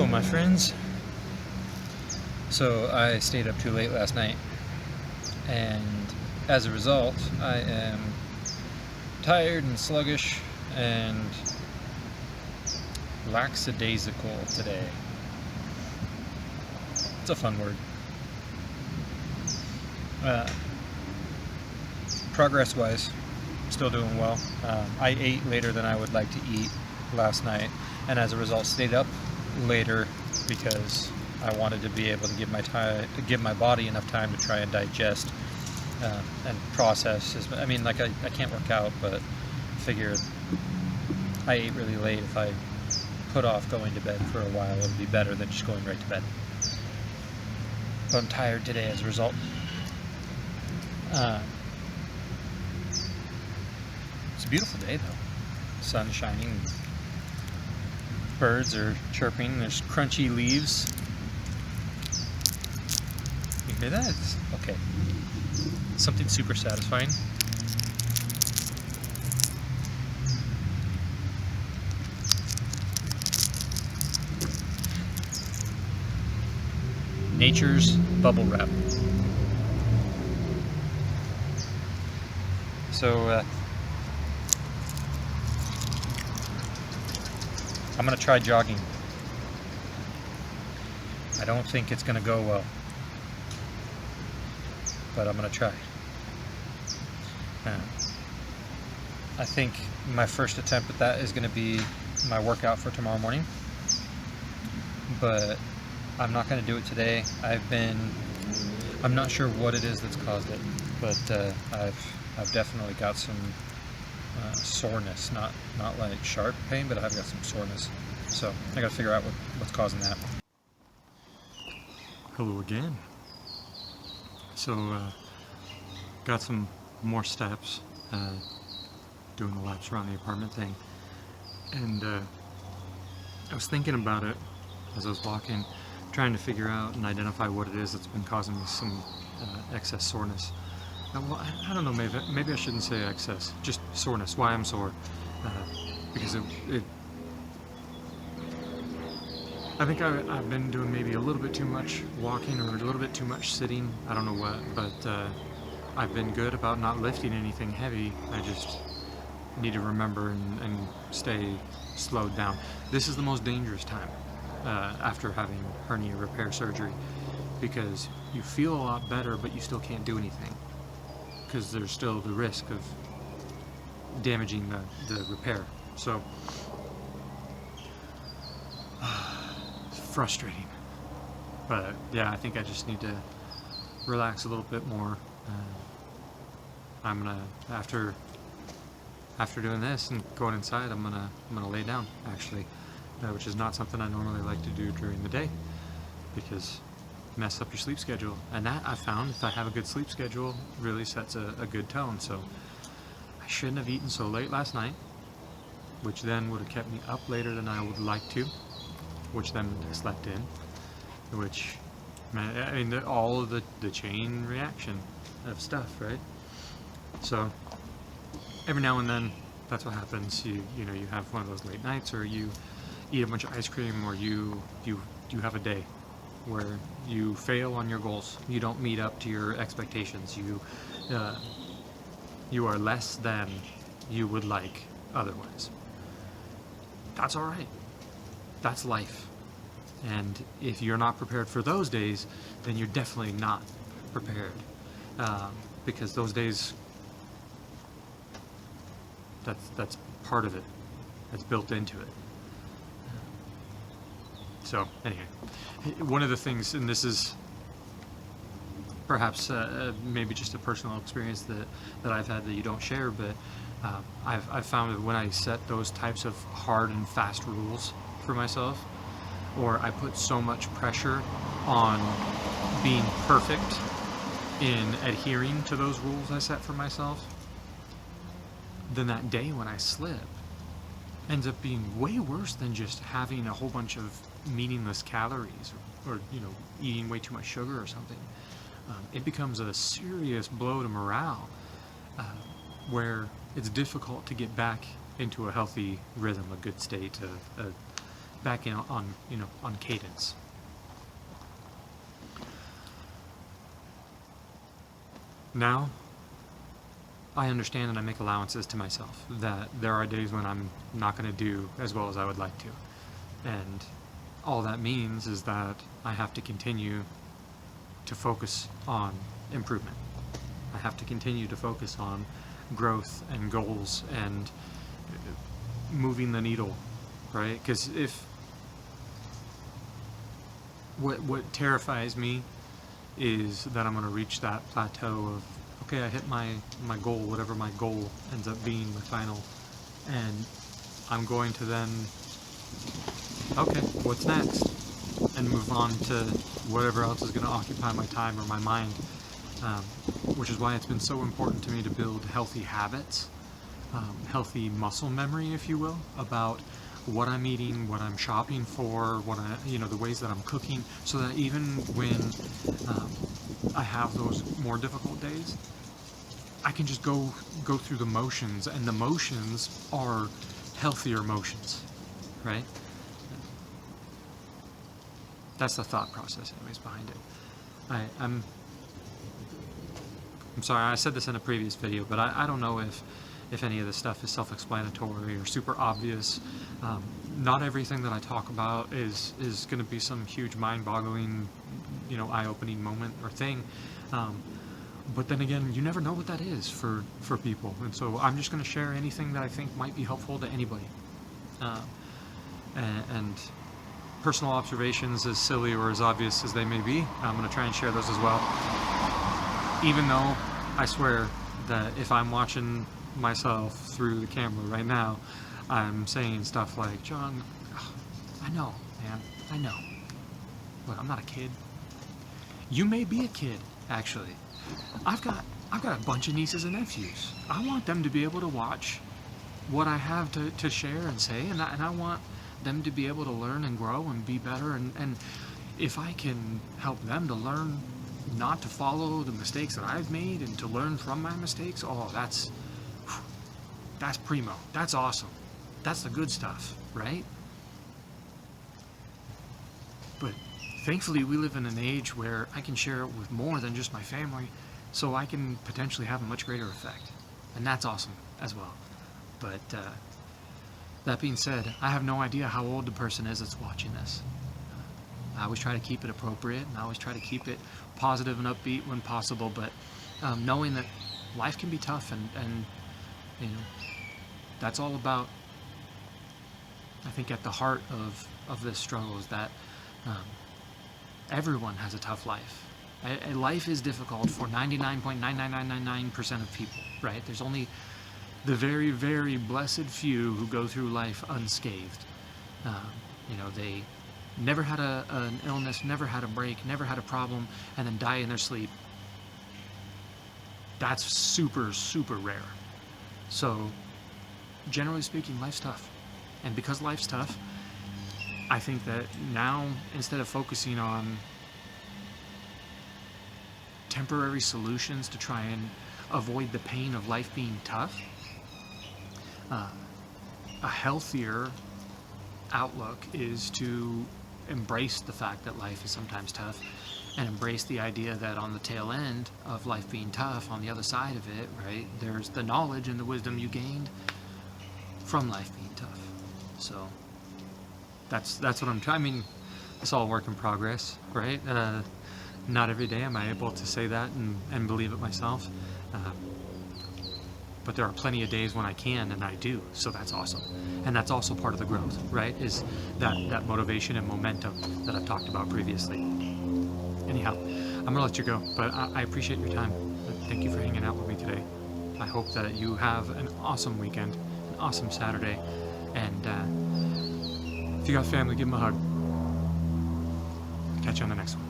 Hello, my friends. So I stayed up too late last night, and as a result, I am tired and sluggish and lackadaisical today. It's a fun word. Progress-wise, still doing well. I ate later than I would like to eat last night, and as a result, stayed up later because I wanted to be able to give my body enough time to try and digest and process. I can't work out, but figured I ate really late. If I put off going to bed for a while, it would be better than just going right to bed. But I'm tired today as a result. It's a beautiful day though. Sun shining, birds are chirping, there's crunchy leaves. You hear that? Okay. Something super satisfying. Nature's bubble wrap. So I'm gonna try jogging. I don't think it's gonna go well, but I'm gonna try. I think my first attempt at that is gonna be my workout for tomorrow morning, but I'm not gonna do it today. I'm not sure what it is that's caused it, but I've definitely got some soreness, not like sharp pain, but I've got some soreness. So I gotta figure out what's causing that. Hello again. So got some more steps, doing the laps around the apartment thing, and I was thinking about it as I was walking, trying to figure out and identify what it is that's been causing me some excess soreness. Well, I don't know, maybe I shouldn't say excess, just soreness, why I'm sore, because I think I've been doing maybe a little bit too much walking or a little bit too much sitting, I don't know what, but I've been good about not lifting anything heavy. I just need to remember and stay slowed down. This is the most dangerous time after having hernia repair surgery, because you feel a lot better, but you still can't do anything, because there's still the risk of damaging the repair. So it's frustrating, but yeah, I think I just need to relax a little bit more. I'm gonna, after doing this and going inside, I'm gonna lay down, actually, which is not something I normally like to do during the day, because mess up your sleep schedule, and that I found, if I have a good sleep schedule, really sets a good tone. So I shouldn't have eaten so late last night, which then would have kept me up later than I would like to, which then I slept in, which, I mean, all of the chain reaction of stuff, right? So every now and then that's what happens. You have one of those late nights, or you eat a bunch of ice cream, or you have a day where you fail on your goals. You don't meet up to your expectations. You are less than you would like otherwise. That's all right. That's life. And if you're not prepared for those days, then you're definitely not prepared, because those days, that's part of it. That's built into it. So anyway, one of the things, and this is perhaps maybe just a personal experience that I've had that you don't share, but I've found that when I set those types of hard and fast rules for myself, or I put so much pressure on being perfect in adhering to those rules I set for myself, then that day when I slip ends up being way worse than just having a whole bunch of meaningless calories, or eating way too much sugar or something. It becomes a serious blow to morale, where it's difficult to get back into a healthy rhythm, a good state, back in on, on cadence. Now, I understand and I make allowances to myself that there are days when I'm not going to do as well as I would like to. And all that means is that I have to continue to focus on improvement. I have to continue to focus on growth and goals and moving the needle, right? Because if what terrifies me is that I'm going to reach that plateau of, okay, I hit my goal, whatever my goal ends up being, my final, and I'm going to then, okay, what's next? And move on to whatever else is going to occupy my time or my mind, which is why it's been so important to me to build healthy habits, healthy muscle memory, if you will, about what I'm eating, what I'm shopping for, the ways that I'm cooking, so that even when I have those more difficult days, I can just go through the motions, and the motions are healthier motions, right? That's the thought process, anyways, behind it. I'm sorry, I said this in a previous video, but I don't know if any of this stuff is self-explanatory or super obvious. Not everything that I talk about is going to be some huge mind-boggling, eye-opening moment or thing. But then again, you never know what that is for people. And so I'm just going to share anything that I think might be helpful to anybody. And personal observations, as silly or as obvious as they may be, I'm going to try and share those as well. Even though I swear that if I'm watching myself through the camera right now, I'm saying stuff like, John, I know, man, I know. Look, I'm not a kid. You may be a kid, actually. I've got a bunch of nieces and nephews. I want them to be able to watch what I have to share and say, and I want them to be able to learn and grow and be better, and if I can help them to learn not to follow the mistakes that I've made and to learn from my mistakes, that's primo. That's awesome. That's the good stuff, right? But thankfully we live in an age where I can share it with more than just my family, so I can potentially have a much greater effect, and that's awesome as well. But that being said, I have no idea how old the person is that's watching this. I always try to keep it appropriate, and I always try to keep it positive and upbeat when possible, but knowing that life can be tough, and that's all about, I think, at the heart of this struggle is that everyone has a tough life. Life is difficult for 99.99999% of people, right? There's only the very, very blessed few who go through life unscathed. They never had an illness, never had a break, never had a problem, and then die in their sleep. That's super, super rare. So, generally speaking, life's tough. And because life's tough, I think that now, instead of focusing on temporary solutions to try and avoid the pain of life being tough, a healthier outlook is to embrace the fact that life is sometimes tough, and embrace the idea that on the tail end of life being tough, on the other side of it, right, there's the knowledge and the wisdom you gained from life being tough. So that's what I'm trying. I mean, it's all work in progress, right? Not every day am I able to say that and believe it myself. But there are plenty of days when I can, and I do, so that's awesome. And that's also part of the growth, right, is that motivation and momentum that I've talked about previously. Anyhow, I'm going to let you go, but I appreciate your time. Thank you for hanging out with me today. I hope that you have an awesome weekend, an awesome Saturday, and if you got family, give them a hug. Catch you on the next one.